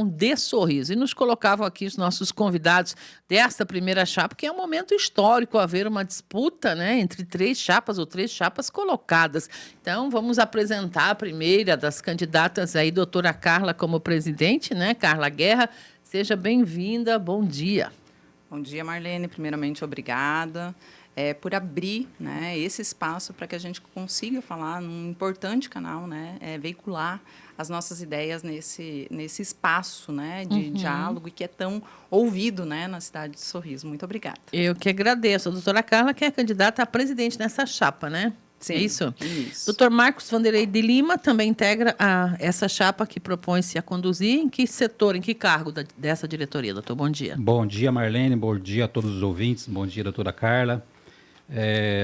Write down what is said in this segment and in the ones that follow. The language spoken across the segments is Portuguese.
de Sorriso. E nos colocavam aqui os nossos convidados desta primeira chapa, que é um momento histórico haver uma disputa, né, entre três chapas colocadas. Então, vamos apresentar a primeira das candidatas aí, doutora Carla, como presidente, né, Carla Guerra. Seja bem-vinda, bom dia. Bom dia, Marlene. Primeiramente, obrigada por abrir, né, esse espaço para que a gente consiga falar num importante canal, né, veicular as nossas ideias nesse espaço, né, de diálogo e que é tão ouvido, né, na cidade de Sorriso. Muito obrigada. Eu que agradeço. A doutora Carla, que é candidata a presidente nessa chapa, né? Sim, é isso? Isso. Doutor Marcos Vanderlei de Lima também integra essa chapa que propõe-se a conduzir. Em que setor, em que cargo dessa diretoria, doutor? Bom dia. Bom dia, Marlene. Bom dia a todos os ouvintes. Bom dia, doutora Carla.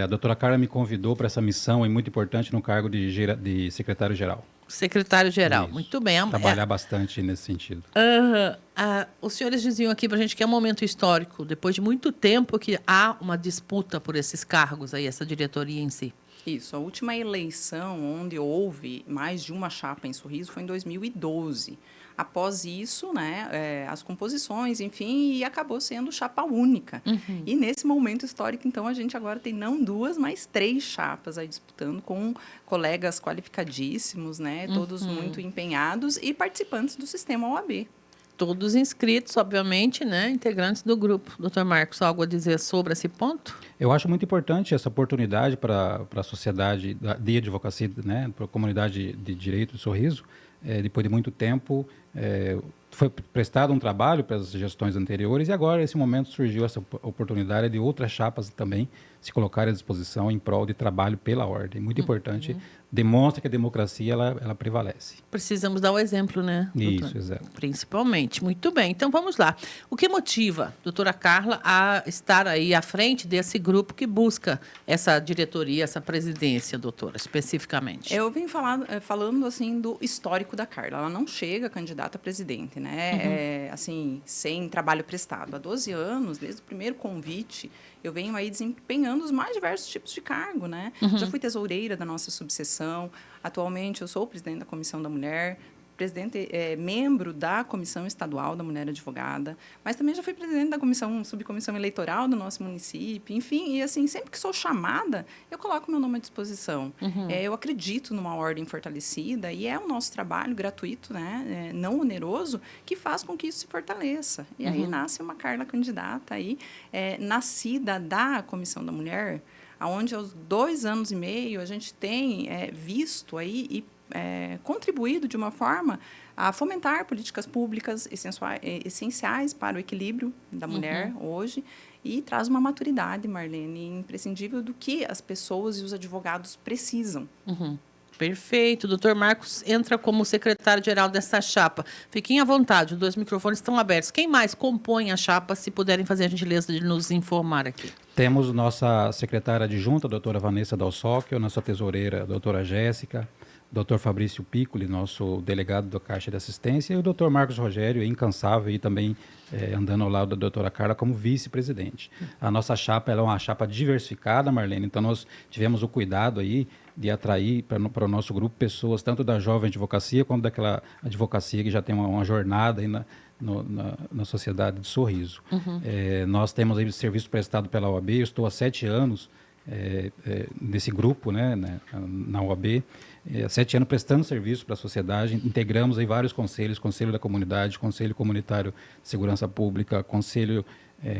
A doutora Carla me convidou para essa missão muito importante no cargo de secretário-geral. Secretário-geral, muito bem. Trabalhar bastante nesse sentido. Os senhores diziam aqui para a gente que é um momento histórico, depois de muito tempo que há uma disputa por esses cargos aí, essa diretoria em si. Isso, a última eleição onde houve mais de uma chapa em Sorriso foi em 2012. Após isso, né, as composições, enfim, e acabou sendo chapa única. E nesse momento histórico, então, a gente agora tem não duas, mas três chapas aí disputando com colegas qualificadíssimos, né, todos muito empenhados e participantes do sistema OAB. Todos inscritos, obviamente, né, integrantes do grupo. Doutor Marcos, algo a dizer sobre esse ponto? Eu acho muito importante essa oportunidade para a sociedade de advocacia, né, para a comunidade de direito de Sorriso. Depois de muito tempo, foi prestado um trabalho para as gestões anteriores e agora, nesse momento, surgiu essa oportunidade de outras chapas também se colocarem à disposição em prol de trabalho pela ordem. Muito importante, demonstra que a democracia ela prevalece. Precisamos dar o exemplo, né, doutor? Isso, exato. Principalmente. Muito bem, então vamos lá. O que motiva a doutora Carla a estar aí à frente desse grupo que busca essa diretoria, essa presidência, doutora, especificamente? Eu vim falando assim do histórico da Carla. Ela não chega candidata a presidente, né? Assim, sem trabalho prestado. Há 12 anos, desde o primeiro convite, eu venho aí desempenhando os mais diversos tipos de cargo, né? Já fui tesoureira da nossa subseção. Atualmente, eu sou presidente da Comissão da Mulher, membro da Comissão Estadual da Mulher Advogada, mas também já fui presidente da subcomissão eleitoral do nosso município, enfim, e assim, sempre que sou chamada, eu coloco meu nome à disposição. Eu acredito numa ordem fortalecida e é o nosso trabalho gratuito, né, não oneroso, que faz com que isso se fortaleça. E aí nasce uma Carla candidata aí, nascida da Comissão da Mulher, onde aos 2 anos e meio a gente tem visto aí e contribuído de uma forma a fomentar políticas públicas essenciais para o equilíbrio da mulher hoje e traz uma maturidade, Marlene, imprescindível do que as pessoas e os advogados precisam. Perfeito. Doutor Marcos entra como secretário-geral dessa chapa. Fiquem à vontade, os 2 microfones estão abertos. Quem mais compõe a chapa, se puderem fazer a gentileza de nos informar aqui? Temos nossa secretária adjunta, a doutora Vanessa Dalsocchio, nossa tesoureira, a doutora Jéssica, Dr. Fabrício Piccoli, nosso delegado da Caixa de Assistência, e o Dr. Marcos Rogério, incansável, e também andando ao lado da doutora Carla como vice-presidente. A nossa chapa ela é uma chapa diversificada, Marlene, então nós tivemos o cuidado aí de atrair para o nosso grupo pessoas tanto da jovem advocacia quanto daquela advocacia que já tem uma jornada aí na sociedade de Sorriso. Nós temos aí serviço prestado pela OAB, eu estou há 7 anos nesse grupo, né, na OAB, 7 anos prestando serviço para a sociedade, integramos aí vários conselhos, Conselho da Comunidade, Conselho Comunitário de Segurança Pública, Conselho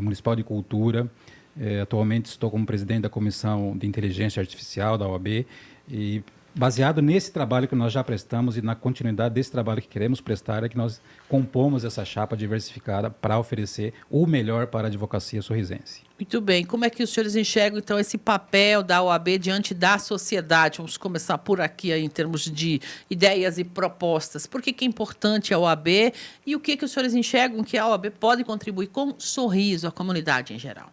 Municipal de Cultura. Atualmente estou como presidente da Comissão de Inteligência Artificial da OAB e baseado nesse trabalho que nós já prestamos e na continuidade desse trabalho que queremos prestar é que nós compomos essa chapa diversificada para oferecer o melhor para a advocacia sorrisense. Muito bem. Como é que os senhores enxergam, então, esse papel da OAB diante da sociedade? Vamos começar por aqui, aí, em termos de ideias e propostas. Por que é importante a OAB e o que os senhores enxergam que a OAB pode contribuir com Sorriso, a comunidade em geral?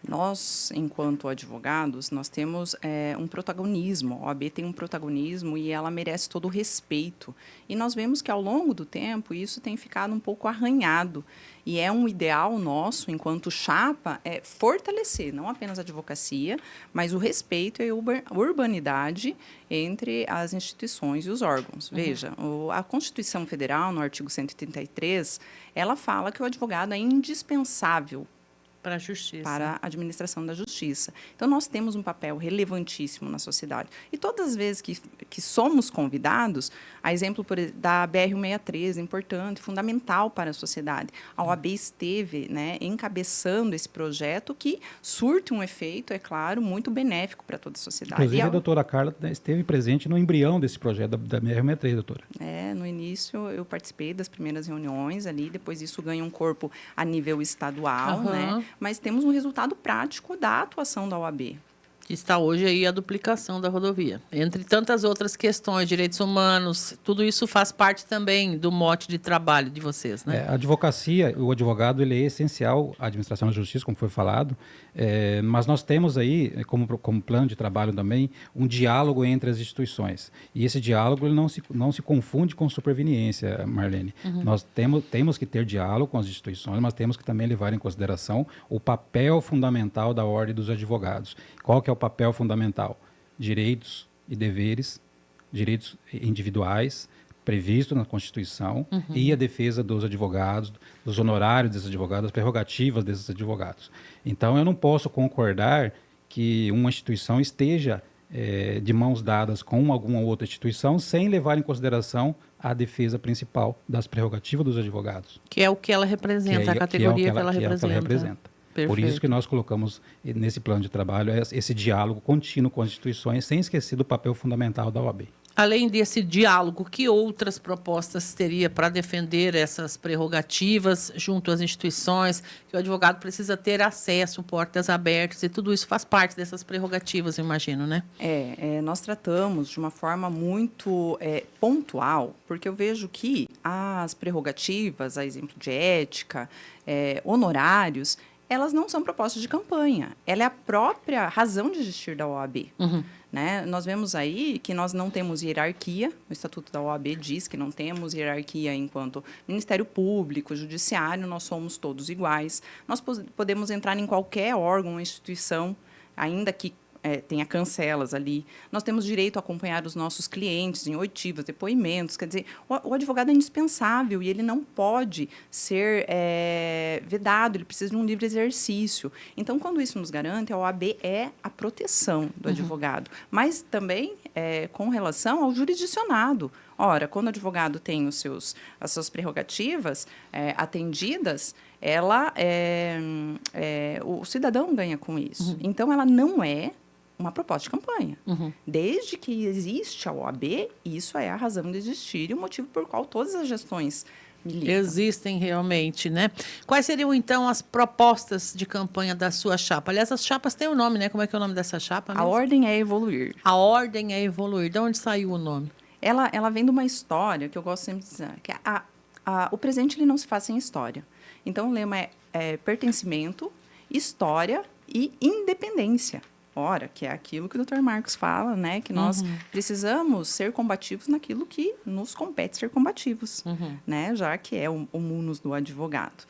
Nós, enquanto advogados, nós temos um protagonismo. A OAB tem um protagonismo e ela merece todo o respeito. E nós vemos que, ao longo do tempo, isso tem ficado um pouco arranhado. E é um ideal nosso, enquanto chapa, fortalecer não apenas a advocacia, mas o respeito e a urbanidade entre as instituições e os órgãos. Veja, a Constituição Federal, no artigo 133, ela fala que o advogado é indispensável para a justiça. Para a administração da justiça. Então, nós temos um papel relevantíssimo na sociedade. E todas as vezes que somos convidados, a exemplo da BR-163, importante, fundamental para a sociedade. A OAB esteve, né, encabeçando esse projeto que surte um efeito, é claro, muito benéfico para toda a sociedade. Inclusive, a doutora Carla esteve presente no embrião desse projeto da BR-163, doutora. No início, eu participei das primeiras reuniões ali, depois isso ganha um corpo a nível estadual, né? Mas temos um resultado prático da atuação da OAB. Que está hoje aí a duplicação da rodovia. Entre tantas outras questões, direitos humanos, tudo isso faz parte também do mote de trabalho de vocês, né? A advocacia, o advogado, ele é essencial à administração da justiça, como foi falado, mas nós temos aí, como plano de trabalho também, um diálogo entre as instituições. E esse diálogo ele não se confunde com superveniência, Marlene. Nós temos que ter diálogo com as instituições, mas temos que também levar em consideração o papel fundamental da Ordem dos Advogados. Qual que é o papel fundamental? Direitos e deveres, direitos individuais, previsto na Constituição, e a defesa dos advogados, dos honorários desses advogados, das prerrogativas desses advogados. Então, eu não posso concordar que uma instituição esteja de mãos dadas com alguma outra instituição sem levar em consideração a defesa principal das prerrogativas dos advogados. Que é o que ela representa, a categoria que ela representa. Perfeito. Por isso que nós colocamos nesse plano de trabalho esse diálogo contínuo com as instituições, sem esquecer do papel fundamental da OAB. Além desse diálogo, que outras propostas teria para defender essas prerrogativas junto às instituições, que o advogado precisa ter acesso, portas abertas, e tudo isso faz parte dessas prerrogativas, eu imagino, né? Nós tratamos de uma forma muito pontual, porque eu vejo que as prerrogativas, a exemplo de ética, honorários, elas não são propostas de campanha. Ela é a própria razão de existir da OAB. Né? Nós vemos aí que nós não temos hierarquia, o Estatuto da OAB diz que não temos hierarquia enquanto Ministério Público, Judiciário, nós somos todos iguais. Nós podemos entrar em qualquer órgão ou instituição, ainda que tenha cancelas ali. Nós temos direito a acompanhar os nossos clientes em oitivas, depoimentos. Quer dizer, o advogado é indispensável e ele não pode ser vedado, ele precisa de um livre exercício. Então, quando isso nos garante, a OAB é a proteção do advogado, mas também com relação ao jurisdicionado. Ora, quando o advogado tem as suas prerrogativas atendidas, o cidadão ganha com isso. Então, ela não é uma proposta de campanha. Desde que existe a OAB, isso é a razão de existir e o motivo por qual todas as gestões militam. Existem realmente, né? Quais seriam, então, as propostas de campanha da sua chapa? Aliás, as chapas têm um nome, né? Como é que é o nome dessa chapa mesmo? A Ordem é Evoluir. A Ordem é Evoluir. De onde saiu o nome? Ela vem de uma história que eu gosto sempre de dizer, que o presente ele não se faz sem história. Então, o lema é pertencimento, história e independência. Ora, que é aquilo que o Dr. Marcos fala, né? Que nós precisamos ser combativos naquilo que nos compete ser combativos, né? Já que é o munus do advogado.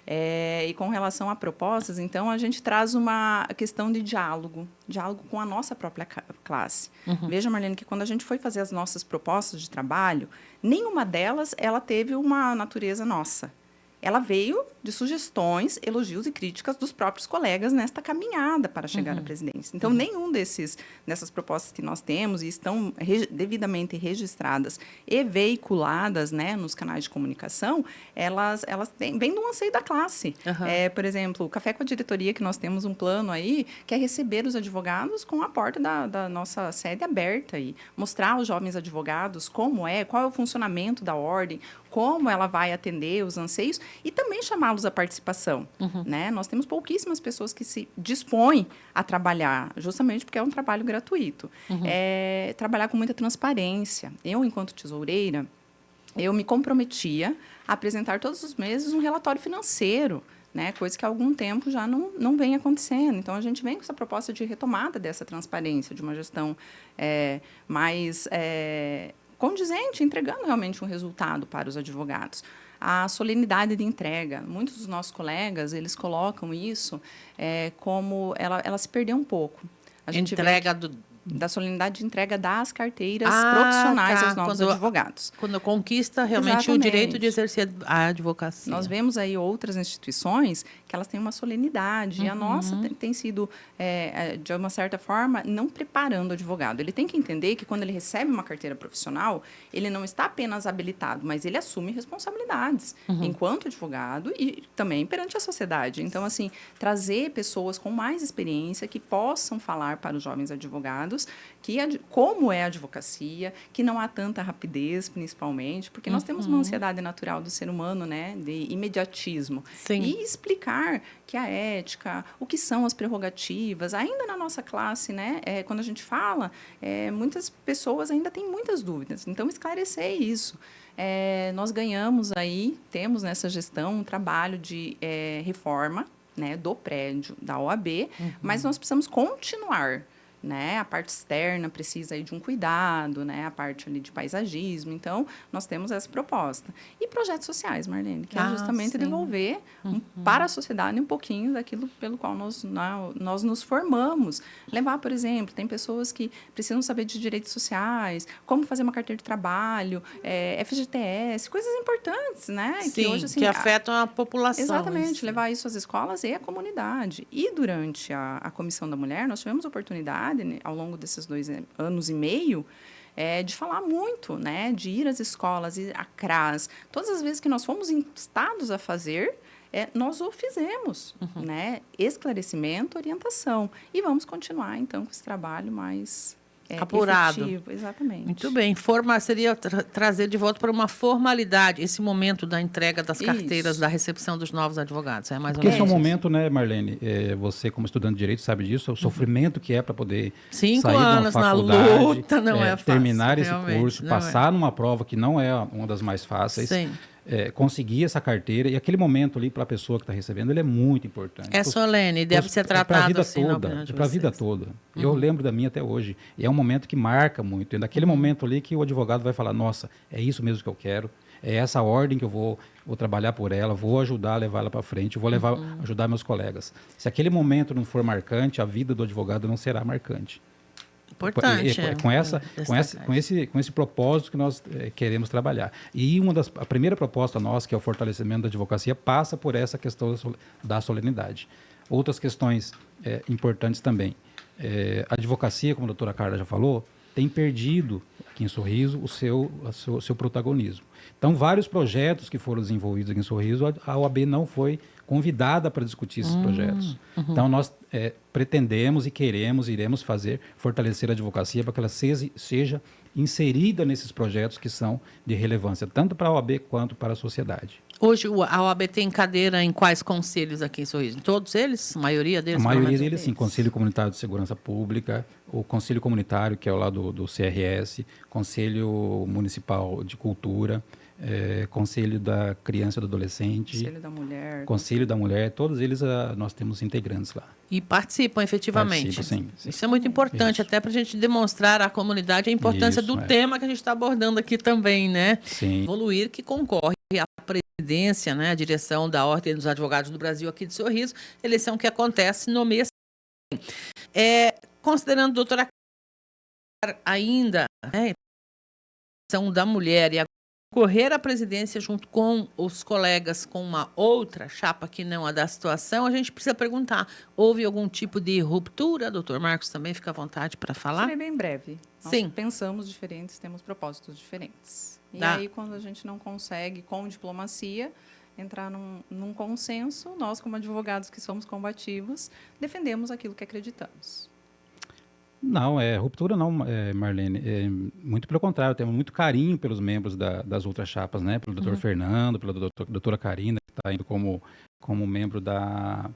E com relação a propostas, então, a gente traz uma questão de diálogo com a nossa própria classe. Veja, Marlene, que quando a gente foi fazer as nossas propostas de trabalho, nenhuma delas ela teve uma natureza nossa. Ela veio de sugestões, elogios e críticas dos próprios colegas nesta caminhada para chegar à presidência. Então, nenhum dessas propostas que nós temos e estão devidamente registradas e veiculadas, né, nos canais de comunicação, elas vêm do anseio da classe. Por exemplo, o Café com a Diretoria, que nós temos um plano aí, que é receber os advogados com a porta da nossa sede aberta e mostrar aos jovens advogados qual é o funcionamento da ordem, como ela vai atender os anseios e também chamá-los à participação. Né? Nós temos pouquíssimas pessoas que se dispõem a trabalhar, justamente porque é um trabalho gratuito. Trabalhar com muita transparência. Eu, enquanto tesoureira, eu me comprometia a apresentar todos os meses um relatório financeiro, né? Coisa que há algum tempo já não vem acontecendo. Então, a gente vem com essa proposta de retomada dessa transparência, de uma gestão mais condizente, entregando realmente um resultado para os advogados. A solenidade de entrega. Muitos dos nossos colegas, eles colocam isso como ela se perdeu um pouco. A gente Entrega da solenidade de entrega das carteiras profissionais aos novos advogados. Quando conquista realmente o direito de exercer a advocacia. Nós vemos aí outras instituições que elas têm uma solenidade, e a nossa tem sido, de uma certa forma, não preparando o advogado. Ele tem que entender que quando ele recebe uma carteira profissional, ele não está apenas habilitado, mas ele assume responsabilidades enquanto advogado e também perante a sociedade. Então, assim, trazer pessoas com mais experiência que possam falar para os jovens advogados como é a advocacia, que não há tanta rapidez, principalmente, porque nós temos uma ansiedade natural do ser humano, né, de imediatismo. Sim. E explicar que a ética, o que são as prerrogativas, ainda na nossa classe, né, quando a gente fala, muitas pessoas ainda têm muitas dúvidas. Então, esclarecer isso. Nós temos nessa gestão um trabalho de reforma, né, do prédio da OAB, mas nós precisamos continuar. Né? A parte externa precisa aí de um cuidado, né? A parte ali de paisagismo. Então, nós temos essa proposta. E projetos sociais, Marlene, que é justamente devolver para a sociedade um pouquinho daquilo pelo qual nós nos formamos. Levar, por exemplo, tem pessoas que precisam saber de direitos sociais, como fazer uma carteira de trabalho, FGTS, coisas importantes, né? Sim, que hoje, assim, que afetam a população. Exatamente, levar isso às escolas e à comunidade. E durante a Comissão da Mulher, nós tivemos oportunidade, né, ao longo desses 2 anos e meio, de falar muito, né, de ir às escolas, ir à CRAS. Todas as vezes que nós fomos instados a fazer, nós o fizemos, né? Esclarecimento, orientação. E vamos continuar, então, com esse trabalho mais apurado. Efetivo. Exatamente. Muito bem. Seria trazer de volta para uma formalidade esse momento da entrega das carteiras, da recepção dos novos advogados. É mais ou Porque menos esse é um momento, né, Marlene? Você, como estudante de Direito, sabe disso, o sofrimento que é para poder 5 sair anos de uma faculdade, na luta, não é fácil. terminar esse realmente, curso, passar numa prova que não é uma das mais fáceis. Sim. Conseguir essa carteira, e aquele momento ali para a pessoa que está recebendo, ele é muito importante. É solene, deve ser tratado assim na opinião de para a vida vocês. toda. Eu lembro da minha até hoje. E é um momento que marca muito. E naquele momento ali que o advogado vai falar, nossa, é isso mesmo que eu quero, é essa ordem que eu vou trabalhar por ela, vou ajudar a levar ela para frente, vou ajudar meus colegas. Se aquele momento não for marcante, a vida do advogado não será marcante. Importante. Com esse propósito que nós queremos trabalhar. E a primeira proposta nossa, que é o fortalecimento da advocacia, passa por essa questão da solenidade. Outras questões importantes também. A advocacia, como a doutora Carla já falou, tem perdido aqui em Sorriso o seu protagonismo. Então, vários projetos que foram desenvolvidos aqui em Sorriso, a OAB não foi convidada para discutir esses projetos. Então, nós pretendemos e iremos fortalecer a advocacia para que ela seja inserida nesses projetos que são de relevância, tanto para a OAB quanto para a sociedade. Hoje, a OAB tem cadeira em quais conselhos aqui em Sorriso? Todos eles? A maioria deles? A maioria deles, sim. Conselho Comunitário de Segurança Pública, o Conselho Comunitário, que é o lá do CRS, Conselho Municipal de Cultura, Conselho da Criança e do Adolescente, Conselho da Mulher, todos eles nós temos integrantes lá. E participam efetivamente. Sim. Isso é muito importante, até para a gente demonstrar à comunidade a importância do tema que a gente está abordando aqui também, né? Sim. Evoluir, que concorre à presidência, né? A direção da Ordem dos Advogados do Brasil aqui de Sorriso, eleição que acontece no mês. Considerando, doutora, ainda, né, da mulher e a correr à presidência junto com os colegas com uma outra chapa que não a da situação, a gente precisa perguntar, houve algum tipo de ruptura? Doutor Marcos também fica à vontade para falar? Serei bem breve. Sim. Nós pensamos diferentes, temos propósitos diferentes. E aí, quando a gente não consegue, com diplomacia, entrar num consenso, nós, como advogados que somos combativos, defendemos aquilo que acreditamos. Não, ruptura não, Marlene. Muito pelo contrário, temos muito carinho pelos membros das outras chapas, né? Pelo doutor Fernando, pela doutora Karina, que está indo como membro da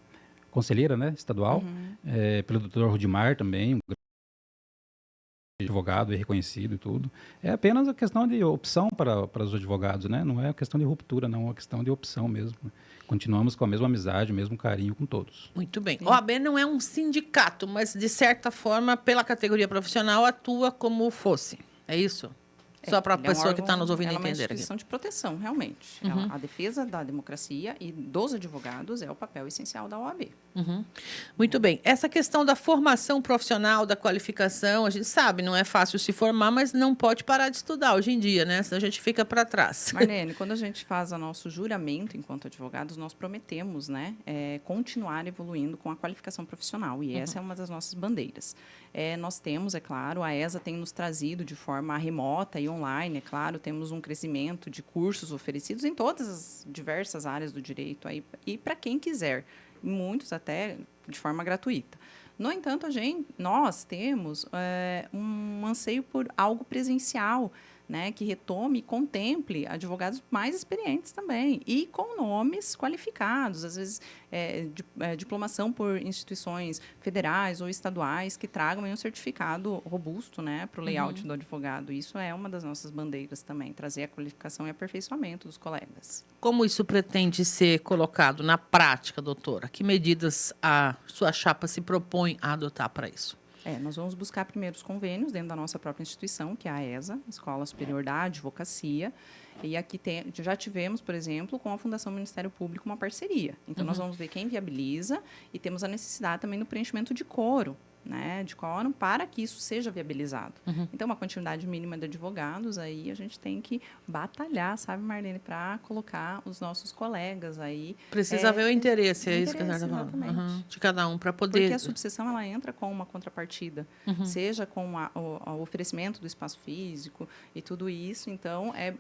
conselheira, né, estadual, pelo doutor Rudimar também, um advogado, é reconhecido e tudo. É apenas a questão de opção para os advogados, né? Não é uma questão de ruptura, não, é uma questão de opção mesmo. Continuamos com a mesma amizade, o mesmo carinho com todos. Muito bem. O OAB não é um sindicato, mas, de certa forma, pela categoria profissional, atua como fosse. É isso? Só para a pessoa que está nos ouvindo entender aqui. É uma instituição de proteção, realmente. A defesa da democracia e dos advogados é o papel essencial da OAB. Muito bem. Essa questão da formação profissional, da qualificação, a gente sabe, não é fácil se formar, mas não pode parar de estudar hoje em dia, né? Senão a gente fica para trás. Marlene, quando a gente faz o nosso juramento enquanto advogados, nós prometemos, né, continuar evoluindo com a qualificação profissional. E essa é uma das nossas bandeiras. Nós temos, é claro, a ESA tem nos trazido de forma remota e online, é claro, temos um crescimento de cursos oferecidos em todas as diversas áreas do direito aí, e para quem quiser, muitos até de forma gratuita. No entanto, nós temos um anseio por algo presencial, né, que retome e contemple advogados mais experientes também e com nomes qualificados, às vezes diplomação por instituições federais ou estaduais que tragam um certificado robusto, né, para o layout do advogado. Isso é uma das nossas bandeiras também, trazer a qualificação e aperfeiçoamento dos colegas. Como isso pretende ser colocado na prática, doutora? Que medidas a sua chapa se propõe a adotar para isso? Nós vamos buscar primeiro os convênios dentro da nossa própria instituição, que é a ESA, Escola Superior da Advocacia. E aqui já tivemos, por exemplo, com a Fundação Ministério Público, uma parceria. Então, nós vamos ver quem viabiliza e temos a necessidade também do preenchimento de quórum, né, de quórum para que isso seja viabilizado. Então, uma quantidade mínima de advogados, aí a gente tem que batalhar, sabe, Marlene, para colocar os nossos colegas aí. Precisa ver o interesse, é isso que a senhora está falando. De cada um, para poder... Porque a subseção, ela entra com uma contrapartida, seja com o oferecimento do espaço físico e tudo isso. Então, é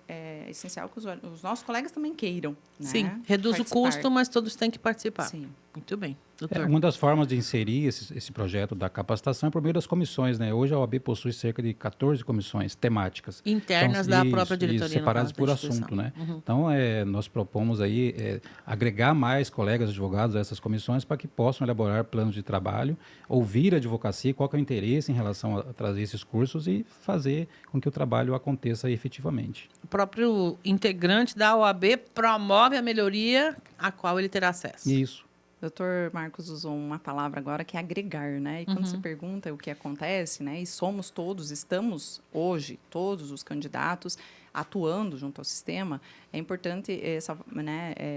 essencial que os nossos colegas também queiram, né, sim, reduz participar. O custo, mas todos têm que participar. Sim. Muito bem, doutor. Uma das formas de inserir esse projeto da capacitação é por meio das comissões, né? Hoje a OAB possui cerca de 14 comissões temáticas. Internas da própria diretoria. Separadas por assunto, né? Então, nós propomos aí agregar mais colegas advogados a essas comissões para que possam elaborar planos de trabalho, ouvir a advocacia, qual que é o interesse em relação a trazer esses cursos e fazer com que o trabalho aconteça efetivamente. O próprio integrante da OAB promove a melhoria a qual ele terá acesso. Isso. O doutor Marcos usou uma palavra agora que é agregar, né? E quando você pergunta o que acontece, né? E estamos hoje, todos os candidatos atuando junto ao sistema, é importante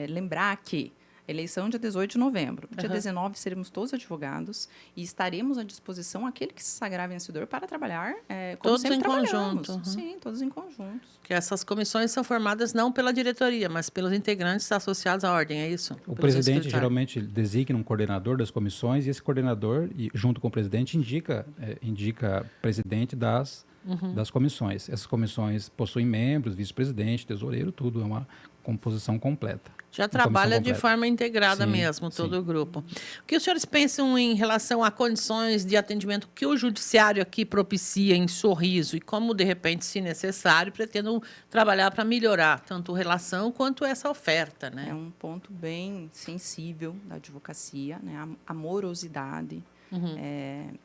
lembrar que eleição dia 18 de novembro. Dia 19 seremos todos advogados e estaremos à disposição aquele que se sagrar vencedor para trabalhar como todos sempre em trabalhamos. conjunto. Sim, todos em conjunto. Que essas comissões são formadas não pela diretoria, mas pelos integrantes associados à ordem, é isso? O presidente geralmente designa um coordenador das comissões e esse coordenador, junto com o presidente, indica presidente das comissões. Essas comissões possuem membros, vice-presidente, tesoureiro, tudo, é uma composição completa. Já trabalha de forma integrada mesmo, todo o grupo. O que os senhores pensam em relação a condições de atendimento que o judiciário aqui propicia em Sorriso e como, de repente, se necessário, pretendam trabalhar para melhorar tanto a relação quanto essa oferta, né? É um ponto bem sensível da advocacia, né? A morosidade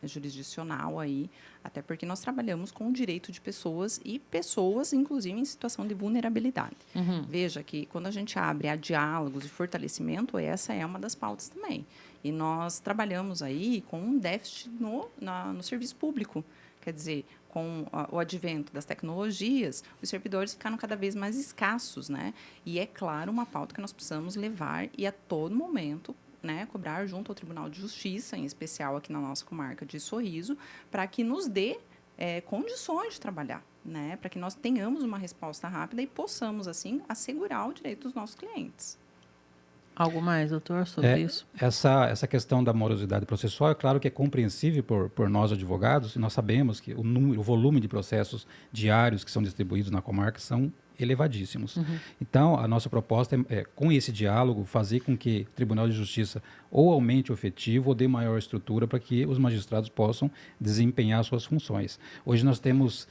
jurisdicional aí, até porque nós trabalhamos com o direito de pessoas e pessoas, inclusive, em situação de vulnerabilidade. Veja que quando a gente abre a diálogos e fortalecimento, essa é uma das pautas também. E nós trabalhamos aí com um déficit no serviço público. Quer dizer, com o advento das tecnologias, os servidores ficaram cada vez mais escassos, né? E é claro, uma pauta que nós precisamos levar e a todo momento, né, cobrar junto ao Tribunal de Justiça, em especial aqui na nossa comarca de Sorriso, para que nos dê condições de trabalhar, né, para que nós tenhamos uma resposta rápida e possamos, assim, assegurar o direito dos nossos clientes. Algo mais, doutor, sobre isso? Essa questão da morosidade processual, é claro que é compreensível por nós advogados, e nós sabemos que o volume de processos diários que são distribuídos na comarca são elevadíssimos. Então, a nossa proposta é, com esse diálogo, fazer com que o Tribunal de Justiça ou aumente o efetivo ou dê maior estrutura para que os magistrados possam desempenhar suas funções. Hoje nós temos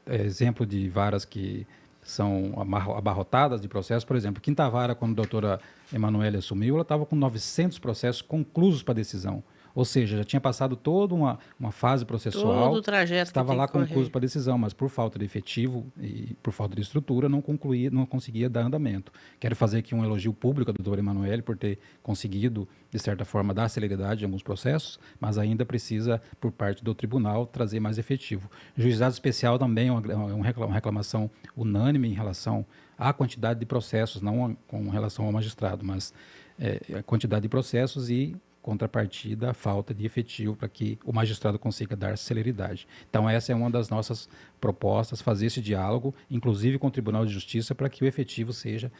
exemplo de varas que são abarrotadas de processos. Por exemplo, Quinta Vara, quando a doutora Emanuele assumiu, ela estava com 900 processos conclusos para decisão. Ou seja, já tinha passado toda uma fase processual. Todo o trajeto que estava tem lá que correr. concluído para decisão, mas por falta de efetivo e por falta de estrutura, não conseguia dar andamento. Quero fazer aqui um elogio público à doutora Emanuele por ter conseguido, de certa forma, dar celeridade em alguns processos, mas ainda precisa, por parte do tribunal, trazer mais efetivo. O juizado especial também é uma reclamação unânime em relação à quantidade de processos, não com relação ao magistrado, mas a quantidade de processos e contrapartida, a falta de efetivo para que o magistrado consiga dar celeridade. Então, essa é uma das nossas propostas, fazer esse diálogo, inclusive com o Tribunal de Justiça, para que o efetivo seja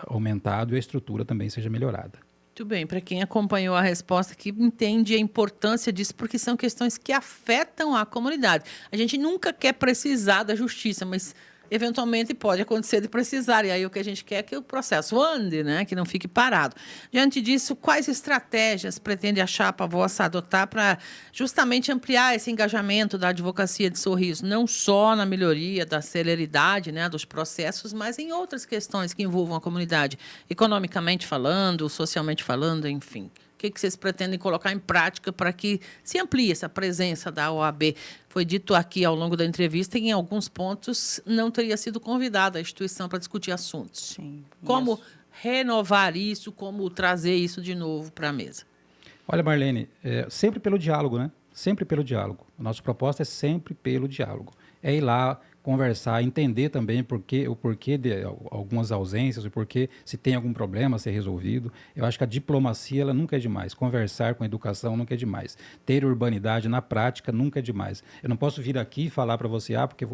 aumentado e a estrutura também seja melhorada. Muito bem, para quem acompanhou a resposta aqui, entende a importância disso, porque são questões que afetam a comunidade. A gente nunca quer precisar da justiça, mas eventualmente pode acontecer de precisar, e aí o que a gente quer é que o processo ande, né? Que não fique parado. Diante disso, quais estratégias pretende a chapa vossa adotar para justamente ampliar esse engajamento da advocacia de Sorriso, não só na melhoria da celeridade, né, dos processos, mas em outras questões que envolvam a comunidade, economicamente falando, socialmente falando, enfim? O que vocês pretendem colocar em prática para que se amplie essa presença da OAB? Foi dito aqui ao longo da entrevista que em alguns pontos não teria sido convidada a instituição para discutir assuntos. Sim. Como renovar isso, como trazer isso de novo para a mesa? Olha, Marlene, sempre pelo diálogo, né? Sempre pelo diálogo. A nossa proposta é sempre pelo diálogo. É ir lá, conversar, entender também o porquê de algumas ausências, o porquê se tem algum problema a ser resolvido. Eu acho que a diplomacia ela nunca é demais. Conversar com a educação nunca é demais. Ter urbanidade na prática nunca é demais. Eu não posso vir aqui e falar para você, porque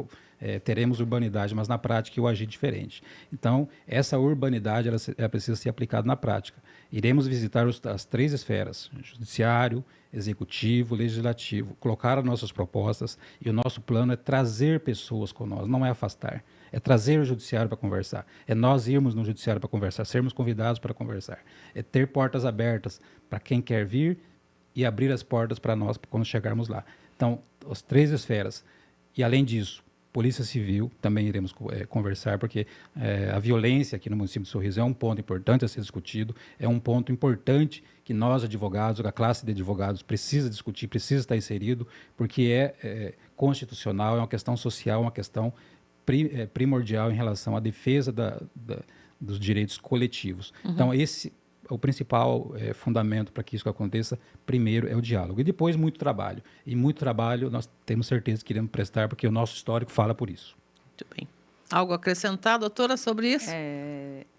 teremos urbanidade, mas na prática eu agir diferente. Então, essa urbanidade ela precisa ser aplicada na prática. Iremos visitar as 3 esferas, judiciário, executivo, legislativo, colocar as nossas propostas e o nosso plano é trazer pessoas com nós, não é afastar, é trazer o judiciário para conversar, é nós irmos no judiciário para conversar, sermos convidados para conversar, é ter portas abertas para quem quer vir e abrir as portas para nós quando chegarmos lá. Então, as 3 esferas. E além disso, Polícia Civil, também iremos conversar, porque a violência aqui no município de Sorriso é um ponto importante a ser discutido, é um ponto importante que nós, advogados, a classe de advogados precisa discutir, precisa estar inserido, porque é constitucional, é uma questão social, uma questão primordial em relação à defesa dos direitos coletivos. Uhum. Então, o principal fundamento para que isso aconteça, primeiro, é o diálogo. E depois, muito trabalho. E muito trabalho nós temos certeza que iremos prestar, porque o nosso histórico fala por isso. Muito bem. Algo a acrescentar, doutora, sobre isso?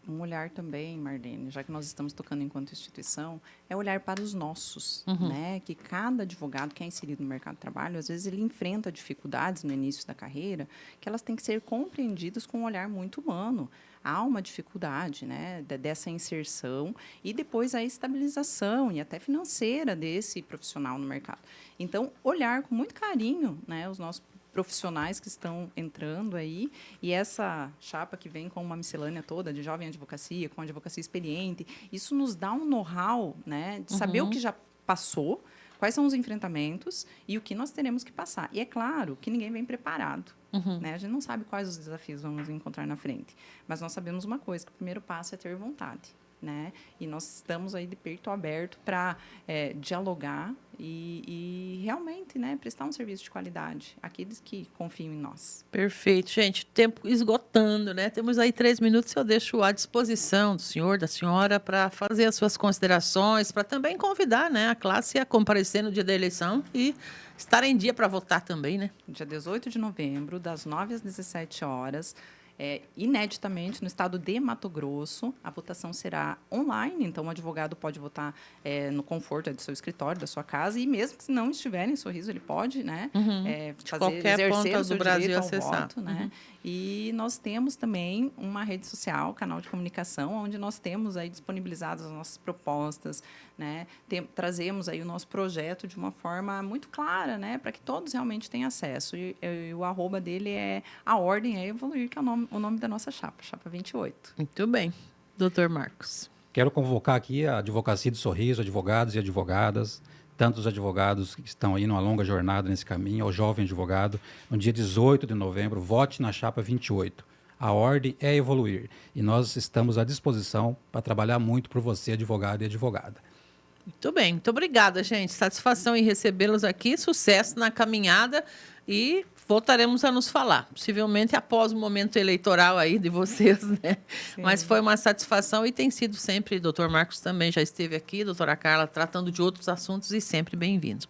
Um olhar também, Marlene, já que nós estamos tocando enquanto instituição, é olhar para os nossos, né? Que cada advogado que é inserido no mercado de trabalho, às vezes ele enfrenta dificuldades no início da carreira, que elas têm que ser compreendidas com um olhar muito humano. Há uma dificuldade, né, dessa inserção e depois a estabilização e até financeira desse profissional no mercado. Então, olhar com muito carinho, né, os nossos profissionais que estão entrando aí, e essa chapa que vem com uma miscelânea toda de jovem advocacia, com advocacia experiente, isso nos dá um know-how, né, de saber o que já passou, quais são os enfrentamentos e o que nós teremos que passar. E é claro que ninguém vem preparado. Né? A gente não sabe quais os desafios vamos encontrar na frente, mas nós sabemos uma coisa, que o primeiro passo é ter vontade. Né? E nós estamos aí de peito aberto para dialogar e realmente, né, prestar um serviço de qualidade àqueles que confiam em nós. Perfeito. Gente, tempo esgotando, né? Temos aí 3 minutos, eu deixo à disposição do senhor, da senhora, para fazer as suas considerações, para também convidar, né, a classe a comparecer no dia da eleição e estar em dia para votar também, né? Dia 18 de novembro, das 9 às 17 horas, ineditamente, no estado de Mato Grosso, a votação será online, então o advogado pode votar no conforto do seu escritório, da sua casa, e mesmo que se não estiver em Sorriso, ele pode, né, qualquer ponta do Brasil acessar. Voto, né? E nós temos também uma rede social, canal de comunicação, onde nós temos aí disponibilizadas as nossas propostas, né? Trazemos aí o nosso projeto de uma forma muito clara, né, para que todos realmente tenham acesso. E o arroba dele é A Ordem é Evoluir, que é o nome da nossa chapa 28. Muito bem. Doutor Marcos. Quero convocar aqui a Advocacia de Sorriso, advogados e advogadas, tantos advogados que estão aí numa longa jornada nesse caminho, ao jovem advogado, no dia 18 de novembro, vote na chapa 28. A ordem é evoluir e nós estamos à disposição para trabalhar muito por você, advogado e advogada. Muito bem, muito obrigada, gente. Satisfação em recebê-los aqui, sucesso na caminhada e voltaremos a nos falar, possivelmente após o momento eleitoral aí de vocês, né? Sim. Mas foi uma satisfação e tem sido sempre, doutor Marcos também já esteve aqui, doutora Carla, tratando de outros assuntos e sempre bem-vindos.